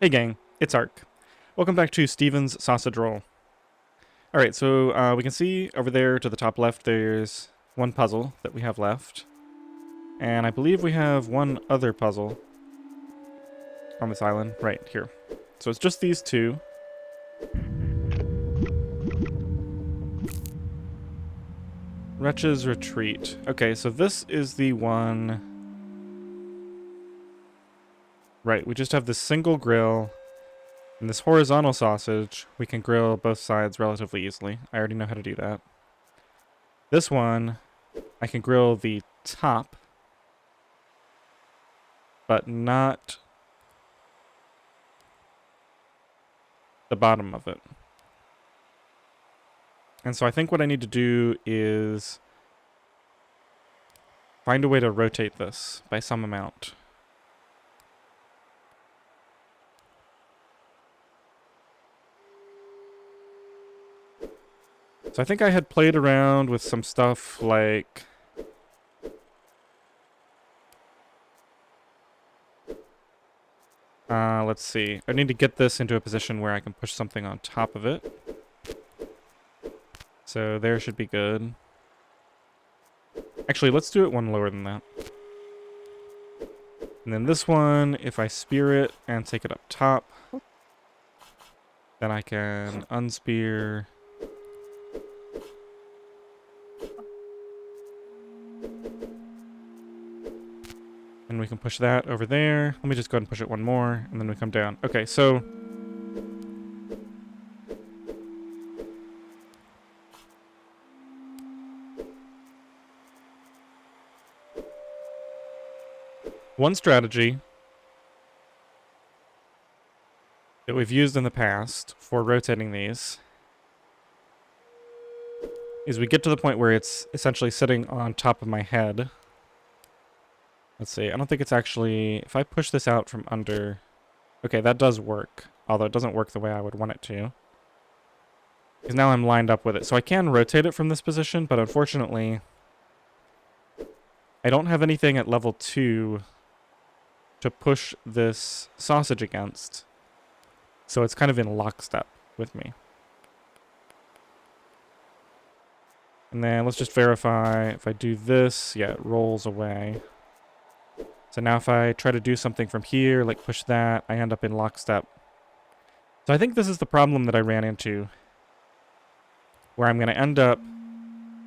Hey gang, it's Ark. Welcome back to Steven's Sausage Roll. Alright, so we can see over there to the top left there's one puzzle that we have left. And I believe we have one other puzzle on this island right here. So it's just these two. Wretch's Retreat. Okay, so this is the one... Right, we just have this single grill. And this horizontal sausage, we can grill both sides relatively easily. I already know how to do that. This one, I can grill the top, but not the bottom of it. And so I think what I need to do is find a way to rotate this by some amount. So I think I had played around with some stuff like... let's see. I need to get this into a position where I can push something on top of it. So there should be good. Actually, let's do it one lower than that. And then this one, if I spear it and take it up top, then I can unspear. And we can push that over there. Let me just go ahead and push it one more, and then we come down. Okay, so... one strategy that we've used in the past for rotating these is we get to the point where it's essentially sitting on top of my head. Let's see, I don't think it's actually... If I push this out from under... Okay, that does work, although it doesn't work the way I would want it to. Because now I'm lined up with it. So I can rotate it from this position, but unfortunately, I don't have anything at level 2 to push this sausage against. So it's kind of in lockstep with me. And then let's just verify if I do this, yeah, it rolls away. So now if I try to do something from here, like push that, I end up in lockstep. So I think this is the problem that I ran into, where I'm going to end up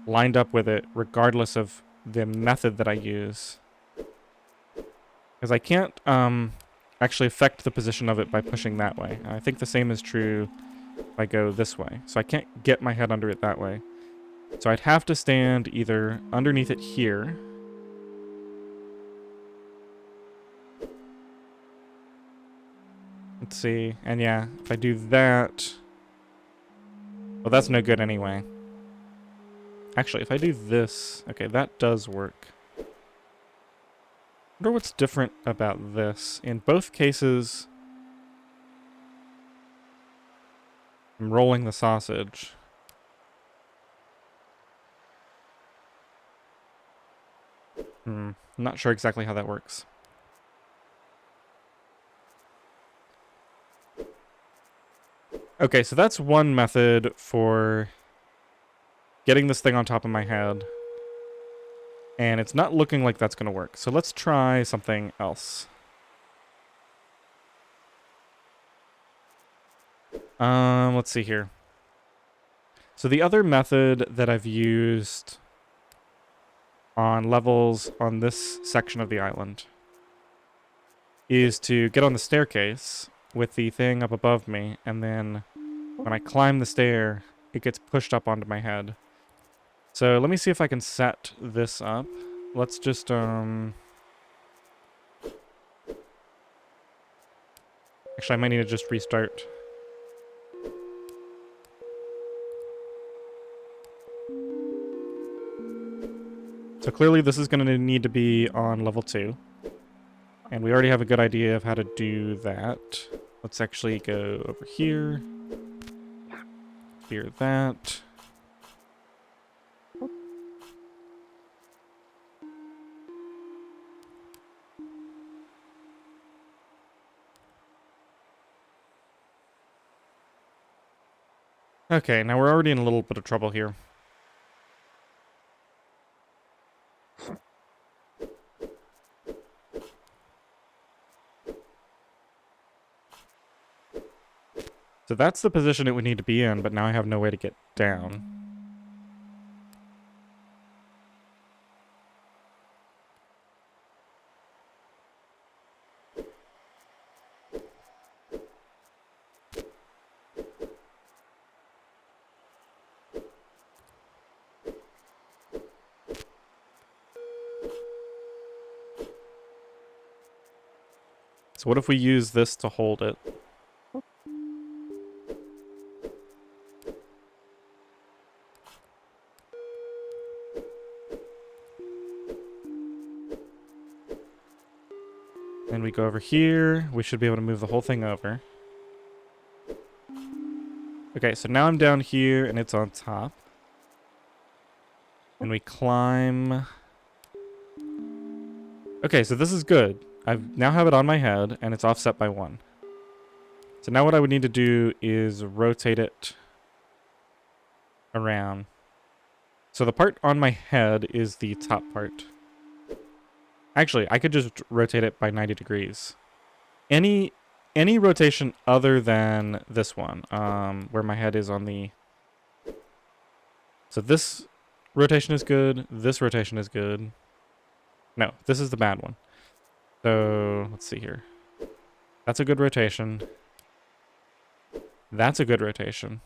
lined up with it regardless of the method that I use. Because I can't actually affect the position of it by pushing that way. I think the same is true if I go this way. So I can't get my head under it that way. So I'd have to stand either underneath it here. Let's see. And yeah, if I do that... Well, that's no good anyway. Actually, if I do this... Okay, that does work. I wonder what's different about this. In both cases, I'm rolling the sausage. I'm not sure exactly how that works. Okay, so that's one method for getting this thing on top of my head. And it's not looking like that's going to work. So let's try something else. Let's see here. So the other method that I've used on levels on this section of the island is to get on the staircase with the thing up above me, and then when I climb the stair, it gets pushed up onto my head. So let me see if I can set this up. Let's just, Actually, I might need to just restart. So clearly this is going to need to be on level 2. And we already have a good idea of how to do that. Let's actually go over here. Clear that. Okay, now we're already in a little bit of trouble here. So that's the position it would need to be in, but now I have no way to get down. So what if we use this to hold it? Then we go over here. We should be able to move the whole thing over. Okay, so now I'm down here and it's on top. And we climb. Okay, so this is good. I now have it on my head and it's offset by 1. So now what I would need to do is rotate it around. So the part on my head is the top part. Actually, I could just rotate it by 90 degrees. Any rotation other than this one, where my head is on the... So this rotation is good. This rotation is good. No, this is the bad one. So let's see here. That's a good rotation. That's a good rotation.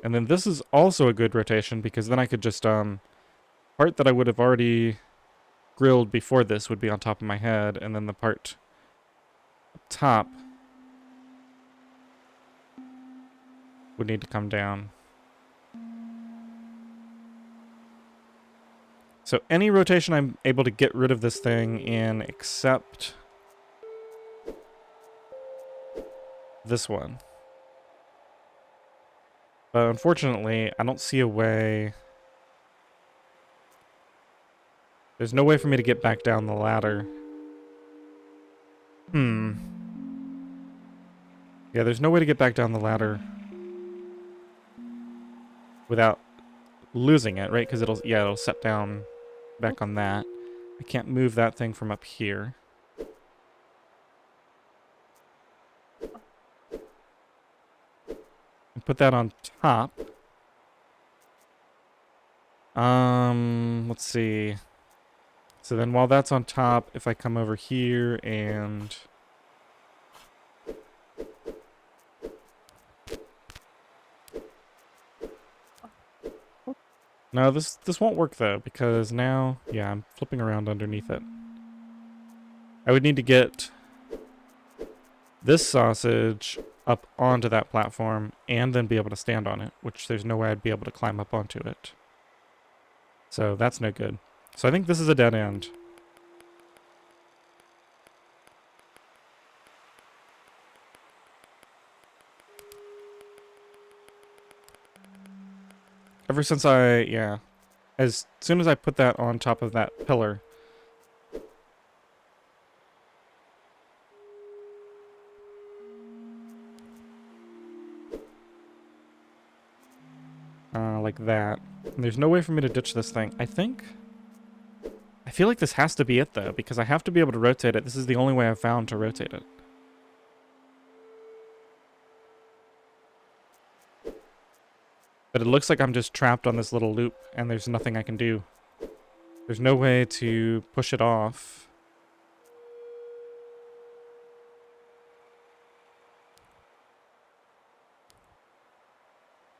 And then this is also a good rotation because then I could just, part that I would have already grilled before this would be on top of my head, and then the part up top would need to come down. So any rotation I'm able to get rid of this thing in except this one. But unfortunately, I don't see a way. There's no way for me to get back down the ladder. Yeah, there's no way to get back down the ladder without losing it, right? Because it'll set down back on that. I can't move that thing from up here. And put that on top. Let's see. So then while that's on top, if I come over here and... No, this won't work though, because now, yeah, I'm flipping around underneath it. I would need to get this sausage up onto that platform and then be able to stand on it, which there's no way I'd be able to climb up onto it. So that's no good. So I think this is a dead end. Ever since as soon as I put that on top of that pillar, like that, and there's no way for me to ditch this thing. I feel like this has to be it though, because I have to be able to rotate it. This is the only way I've found to rotate it. But it looks like I'm just trapped on this little loop, and there's nothing I can do. There's no way to push it off.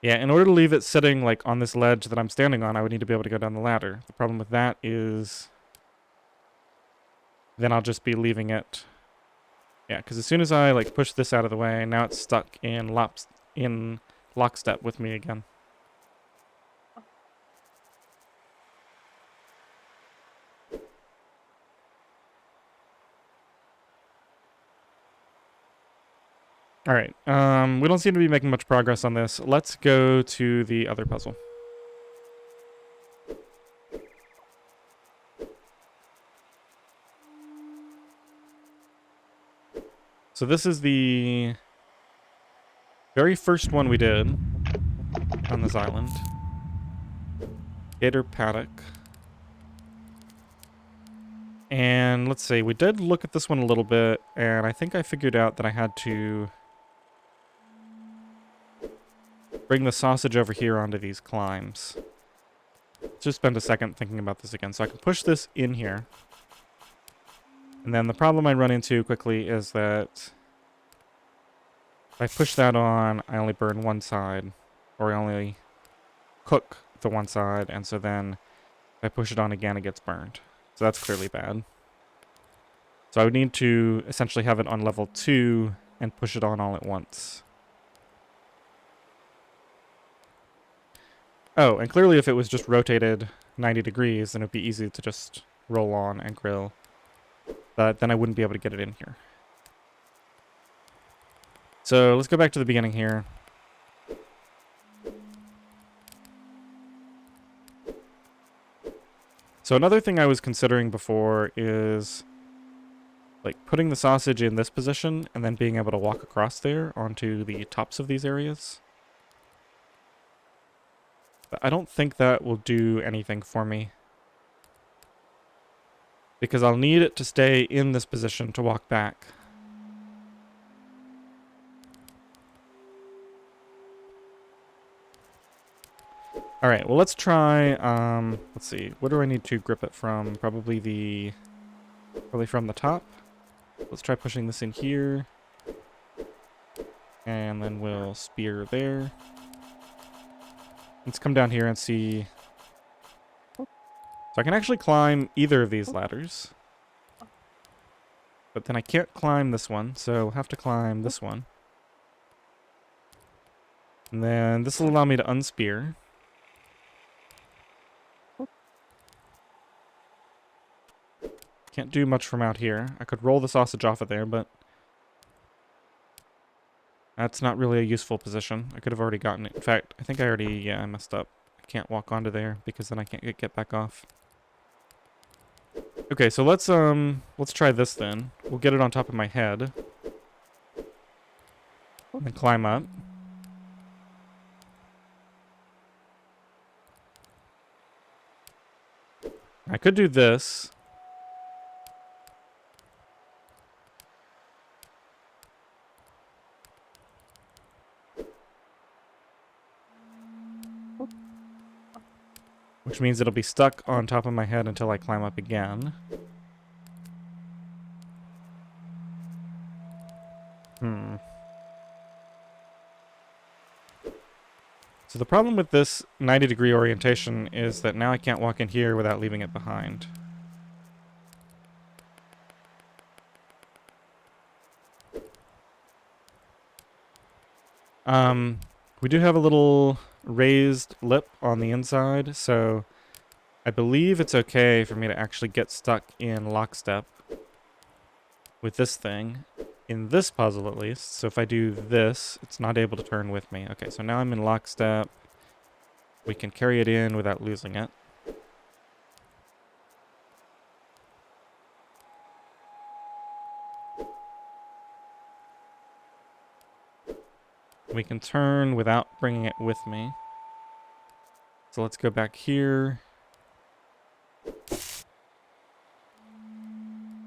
Yeah, in order to leave it sitting like on this ledge that I'm standing on, I would need to be able to go down the ladder. The problem with that is then I'll just be leaving it. Yeah, because as soon as I like push this out of the way, now it's stuck in lockstep with me again. All right, we don't seem to be making much progress on this. Let's go to the other puzzle. So this is the Very first one we did on this island. Gator Paddock. And let's see, we did look at this one a little bit, and I think I figured out that I had to bring the sausage over here onto these climbs. Let's just spend a second thinking about this again. So I can push this in here. And then the problem I run into quickly is that if I push that on, I only burn one side, or I only cook the one side, and so then if I push it on again, it gets burned. So that's clearly bad. So I would need to essentially have it on level 2 and push it on all at once. Oh, and clearly if it was just rotated 90 degrees, then it would be easy to just roll on and grill. But then I wouldn't be able to get it in here. So let's go back to the beginning here. So another thing I was considering before is like putting the sausage in this position and then being able to walk across there onto the tops of these areas. But I don't think that will do anything for me, because I'll need it to stay in this position to walk back. Alright, well let's try, let's see, what do I need to grip it from? Probably from the top. Let's try pushing this in here. And then we'll spear there. Let's come down here and see. So I can actually climb either of these ladders. But then I can't climb this one, so I'll have to climb this one. And then this will allow me to unspear. Can't do much from out here. I could roll the sausage off of there, but that's not really a useful position. I could have already gotten it. In fact, I think I already, yeah, I messed up. I can't walk onto there because then I can't get back off. Okay, so let's try this then. We'll get it on top of my head. And then climb up. I could do this. Which means it'll be stuck on top of my head until I climb up again. So the problem with this 90-degree orientation is that now I can't walk in here without leaving it behind. We do have a little raised lip on the inside, so I believe it's okay for me to actually get stuck in lockstep with this thing, in this puzzle at least. So if I do this, it's not able to turn with me. Okay, so now I'm in lockstep. We can carry it in without losing it. We can turn without bringing it with me. So let's go back here.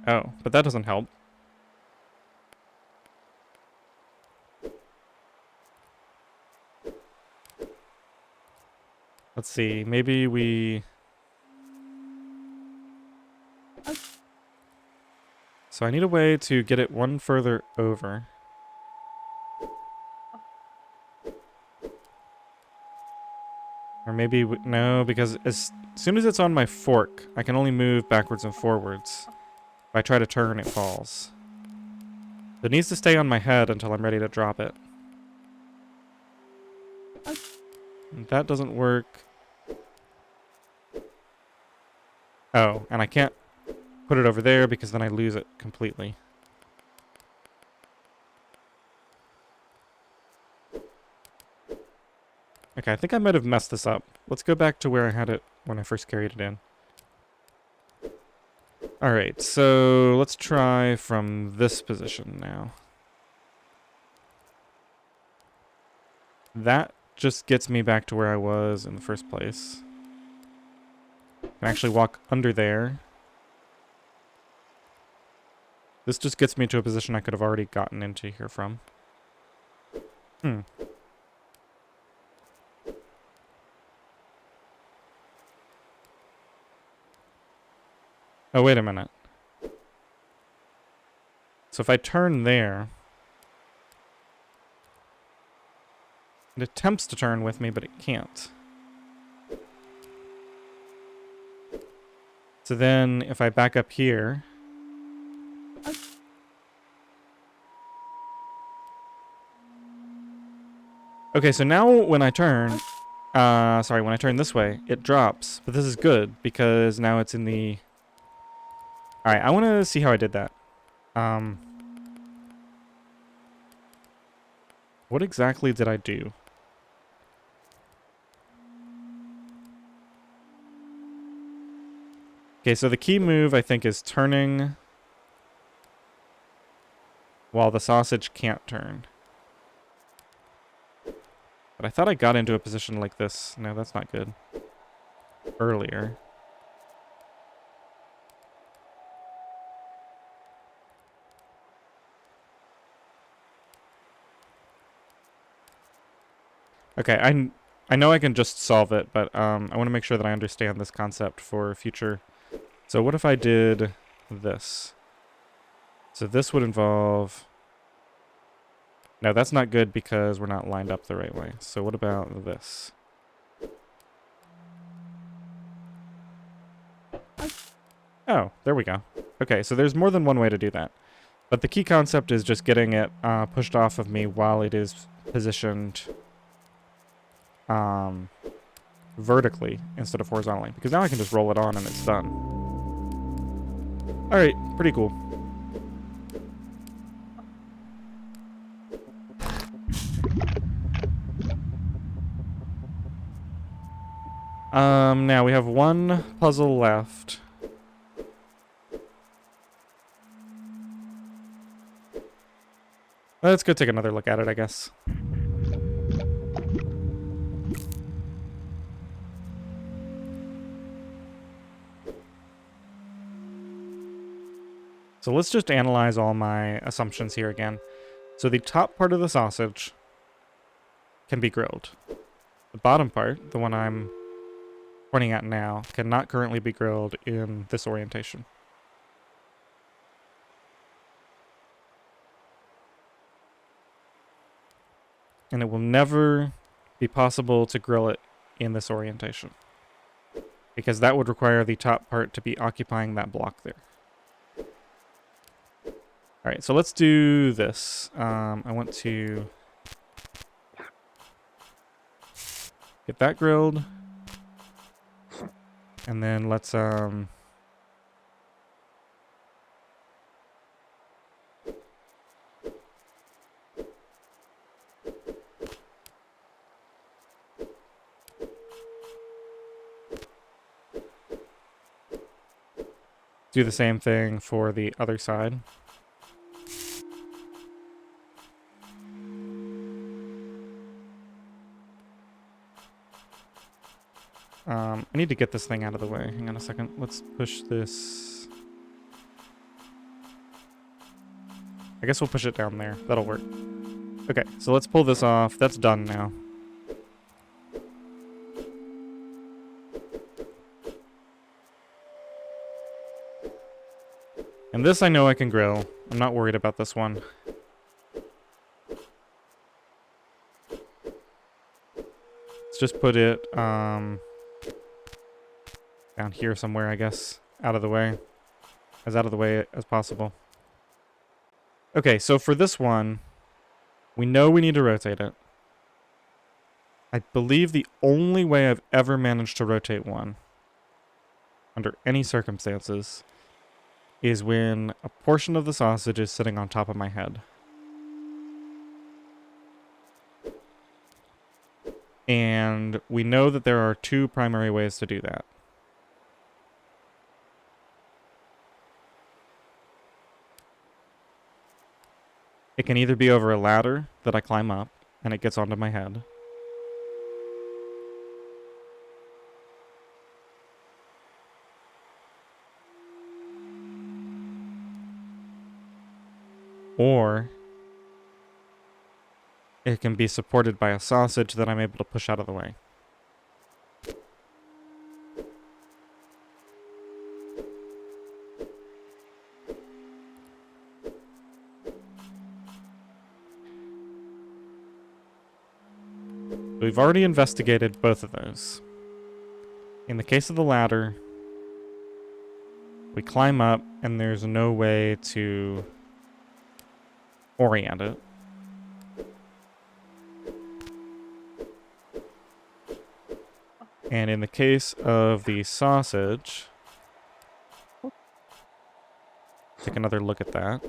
Oh, but that doesn't help. Let's see, maybe we... So I need a way to get it one further over. Or maybe, no, because as soon as it's on my fork, I can only move backwards and forwards. If I try to turn, it falls. It needs to stay on my head until I'm ready to drop it. And that doesn't work. Oh, and I can't put it over there because then I lose it completely. Okay, I think I might have messed this up. Let's go back to where I had it when I first carried it in. Alright, so let's try from this position now. That just gets me back to where I was in the first place. I can actually walk under there. This just gets me to a position I could have already gotten into here from. Oh, wait a minute. So if I turn there... It attempts to turn with me, but it can't. So then, if I back up here... Okay, so now when I turn... sorry, when I turn this way, it drops. But this is good, because now it's in the... Alright, I want to see how I did that. What exactly did I do? Okay, so the key move, I think, is turning while the sausage can't turn. But I thought I got into a position like this. No, that's not good. Earlier. Okay, I know I can just solve it, but I want to make sure that I understand this concept for future. So what if I did this? So this would involve... No, that's not good because we're not lined up the right way. So what about this? Oh, there we go. Okay, so there's more than one way to do that. But the key concept is just getting it pushed off of me while it is positioned vertically instead of horizontally. Because now I can just roll it on and it's done. Alright, pretty cool. Now we have one puzzle left. Let's go take another look at it, I guess. So let's just analyze all my assumptions here again. So the top part of the sausage can be grilled. The bottom part, the one I'm pointing at now, cannot currently be grilled in this orientation. And it will never be possible to grill it in this orientation, because that would require the top part to be occupying that block there. Alright, so let's do this. I want to get that grilled. And then let's do the same thing for the other side. I need to get this thing out of the way. Hang on a second. Let's push this. I guess we'll push it down there. That'll work. Okay, so let's pull this off. That's done now. And this I know I can grill. I'm not worried about this one. Let's just put it down here somewhere, I guess. Out of the way. As out of the way as possible. Okay, so for this one, we know we need to rotate it. I believe the only way I've ever managed to rotate one, under any circumstances, is when a portion of the sausage is sitting on top of my head. And we know that there are two primary ways to do that. It can either be over a ladder that I climb up and it gets onto my head, or it can be supported by a sausage that I'm able to push out of the way. We've already investigated both of those. In the case of the ladder, we climb up and there's no way to orient it. And in the case of the sausage, take another look at that.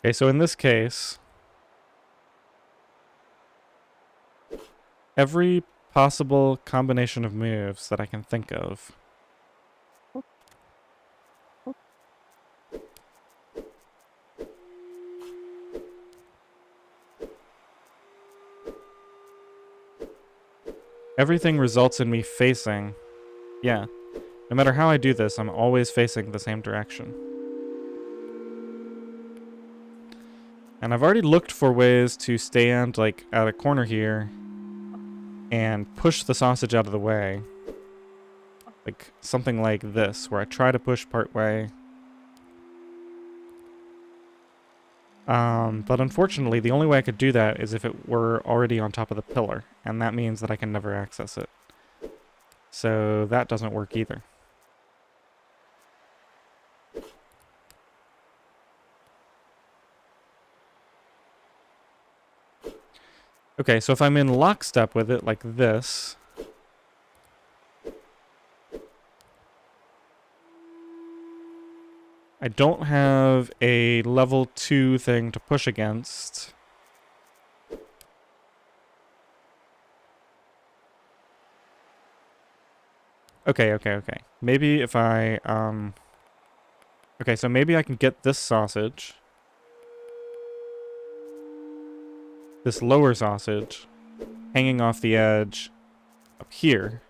Okay, so in this case, every possible combination of moves that I can think of everything results in me facing, yeah, no matter how I do this, I'm always facing the same direction. And I've already looked for ways to stand, like, at a corner here and push the sausage out of the way. Like, something like this, where I try to push part way. But unfortunately, the only way I could do that is if it were already on top of the pillar, and that means that I can never access it. So that doesn't work either. Okay, so if I'm in lockstep with it like this, I don't have a level 2 thing to push against. Okay. Maybe if I, okay, so maybe I can get this sausage. This lower sausage hanging off the edge up here.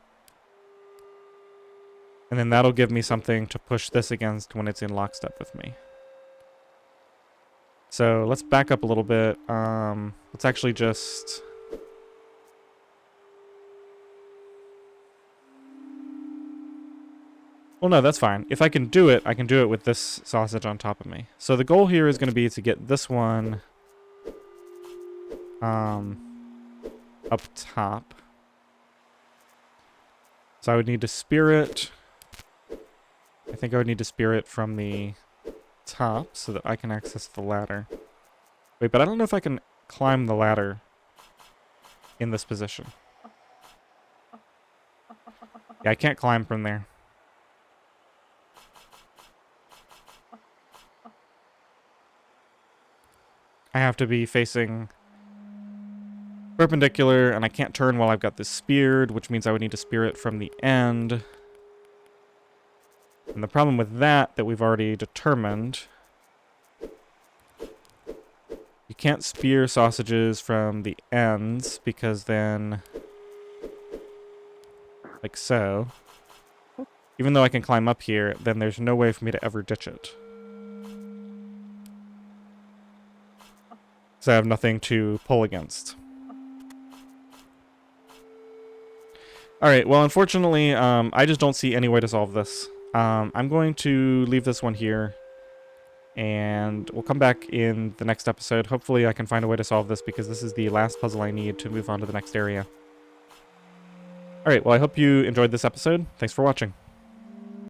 And then that'll give me something to push this against when it's in lockstep with me. So let's back up a little bit. Let's actually just... Well, no, that's fine. If I can do it, I can do it with this sausage on top of me. So the goal here is going to be to get this one up top. So I would need to spear it. I think I would need to spear it from the top so that I can access the ladder. Wait, but I don't know if I can climb the ladder in this position. Yeah, I can't climb from there. I have to be facing perpendicular, and I can't turn while I've got this speared, which means I would need to spear it from the end. And the problem with that we've already determined, you can't spear sausages from the ends, because then, like so, even though I can climb up here, then there's no way for me to ever ditch it. So I have nothing to pull against. Alright, well, unfortunately, I just don't see any way to solve this. I'm going to leave this one here, and we'll come back in the next episode. Hopefully I can find a way to solve this, because this is the last puzzle I need to move on to the next area. Alright, well, I hope you enjoyed this episode. Thanks for watching.